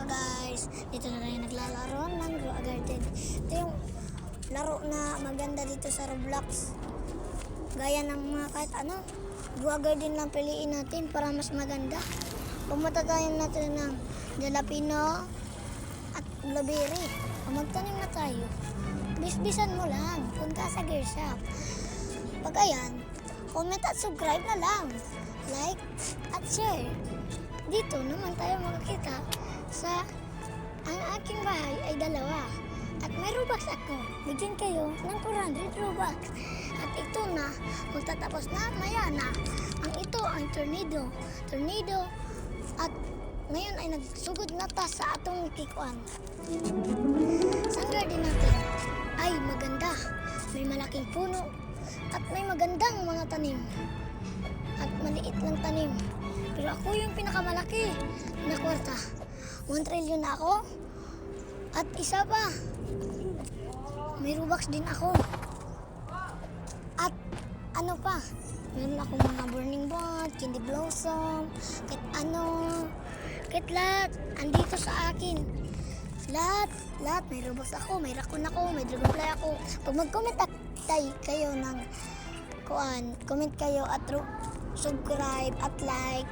guys, dito na tayo naglalaro ng Grow a Garden. Ito yung laro na maganda dito sa Roblox. Gaya ng mga kahit ano, Grow a Garden lang piliin natin para mas maganda. Pumunta tayo natin ng jalapeno at blueberry. Magtanim na tayo. Bisbisan mo lang, punta sa gear shop. Pag ayan, comment at subscribe na lang. Like at share. Dito naman tayo makakita sa ang aking bahay ay dalawa. At may Robux ako. Bigyan kayo ng 400 Robux. At ito na, magtatapos na maya na. Ang ito ang tornado. Tornado. At ngayon ay nagsugod na ta sa atong kikuan. Sa garden natin ay maganda. May malaking puno. At may magandang mga tanim. At maliit lang tanim. Pero ako yung pinakamalaki na kwarta. 1 trillion na ako. At isa pa, may Robux din ako. At ano pa, meron akong mga burning bond, candy blossom, kahit ano, kahit lahat, andito sa akin. Lahat, may Robux ako, may Raccoon ako, may Dragonfly ako. Pag mag-comment kayo ng comment kayo at subscribe at like.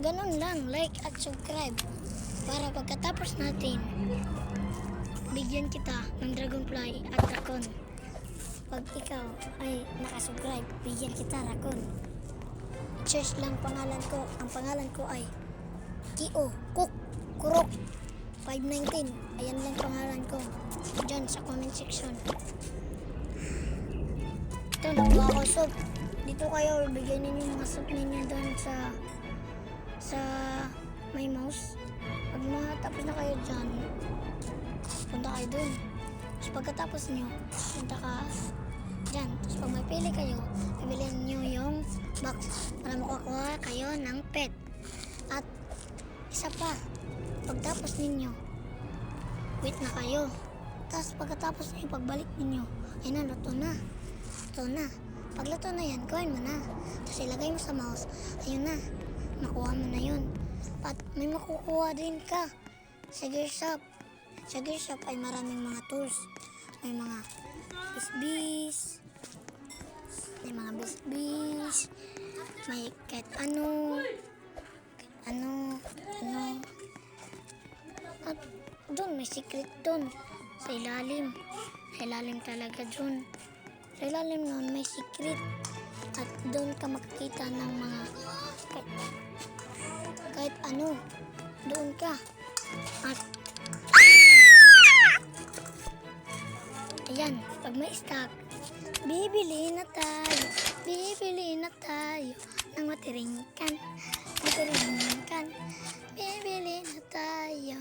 Ganun lang, like at subscribe. Para pagkatapos natin, bigyan kita ng Dragonfly at Raccoon. Pag ikaw ay nakasubscribe, bigyan kita Raccoon. Search lang pangalan ko. Ang pangalan ko ay Kio Cook Kurok 519. Ayan lang pangalan ko. Diyan sa comment section. Ito, nakuha ko soup. Dito kayo, bigyan ninyo yung mga soup ninyo doon sa may mouse. Pag matapos na kayo dyan, punta kayo doon. Tapos pagkatapos nyo, punta ka dyan. Tapos pag may pili kayo, pipiliin nyo yung box para makakuha kayo ng pet. At isa pa, pagtapos ninyo, wait na kayo. Tapos pagkatapos nyo, pagbalik ninyo, ay na, luto na. Luto na. Pag luto na yan, gawin mo na. Tapos ilagay mo sa mouse. Ayun na. Nakuha mo na yun. At may makukuha din ka sa gear shop. Sa gear shop ay maraming mga tools. May mga bisbis. May mga bisbis. May kahit ano. At doon, may secret doon. Sa ilalim. Sa ilalim talaga doon. Sa ilalim nun, may secret. At doon ka makikita ng mga kahit ano. Doon ka. At ayan, pag may stock, bibili na tayo ng matiringkan, bibili na tayo.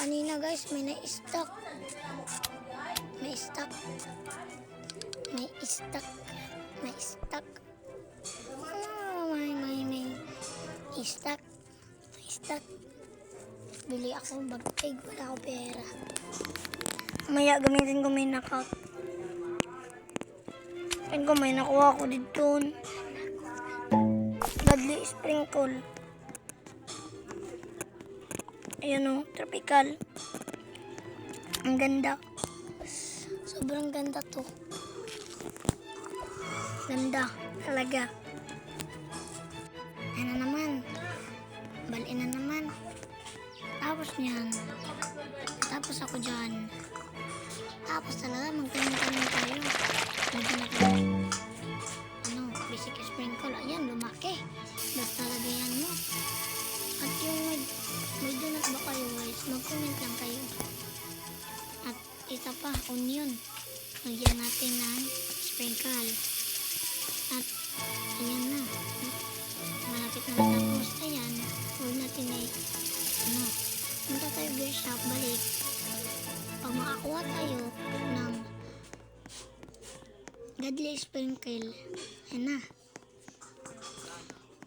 Kanina guys, may na-stock. May stock. Bili ako bag-egg, wala ako pera. Maya gamitin ko may knockout. Tingnan ko may nakuha ko dito. Godly sprinkle. Ayan o, tropical. Ang ganda. Sobrang ganda to. Ganda talaga. Ayan na naman. Balin na naman. Tapos niyan. Tapos ako dyan. Tapos talaga magtanim-tanim tayo. Medyo na tayo. Basic sprinkle. Ayan, lumaki. Basta lagayan mo. At yung may donut ba kayo guys? Mag-comment lang kayo. At isa pa, onion. Lagyan natin ng sprinkle. At ayan na. Malapit na matapos. Ayan. Huwag natin ay punta tayo gear shop, balik. Pag makakuha tayo ng godly sprinkle, ayan na.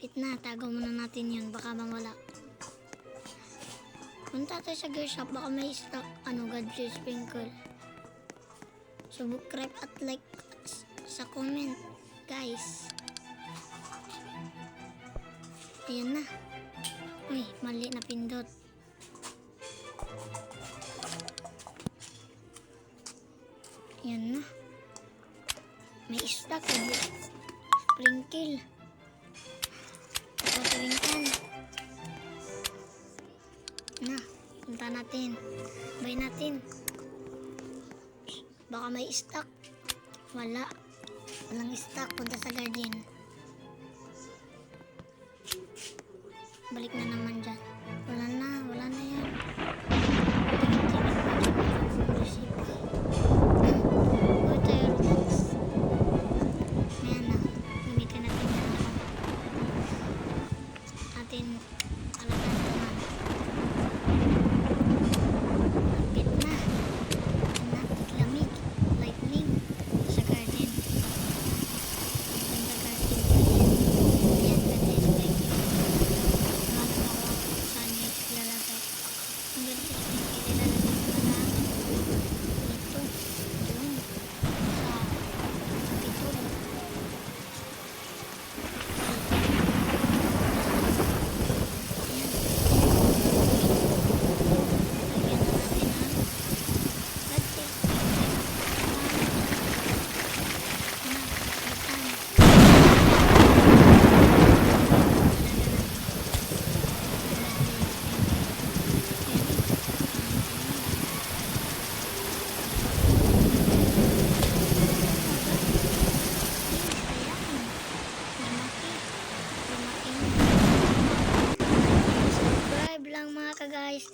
Pit na, tago muna natin yun. Baka mawala. Punta tayo sa gear shop, baka may stock godly sprinkle. Subscribe at like sa comment, guys. Ayan na. Uy, mali na pindot. Punta natin. Buy natin. Baka may stock. Wala. Walang stock. Punta sa garden. Balik na naman dyan. Wala na. Wala na yan. Buy tayo Robux. Ayan na. Gamitin natin yan. Natin alagaan naman. Lapit na. Lamig. Lightning. Sa garden. Ganda garden. Ayan, ganda yung lightning. Bago ako saan yung ilalagay. Ang ganda yung ilalagay ko na dito. Doon. Sa kapitol. Ayan. Lagyan na natin ang gadget. Subscribe lang mga ka guys.